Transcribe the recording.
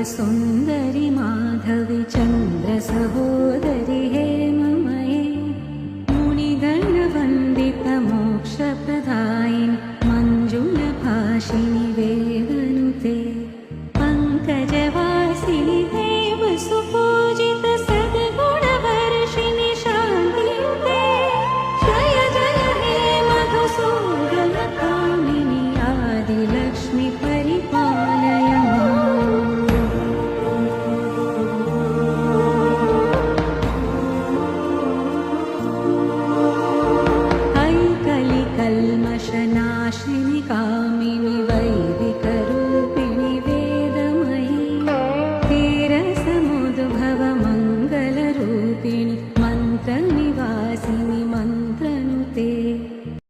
सुन्दरि माधवि चन्द्र सहोदरि हेममये मुनिगणवन्दित मोक्षप्रदायिनि मञ्जुलभाषिणि वेदनुते पङ्कजवासिनि देव सुपूजित सद्गुणवर्षिणि शान्तियुते जय जय हे मधुसूदनकामिनि आदिलक्ष्मि परिपालय कल्मषनाशिनि कामिनि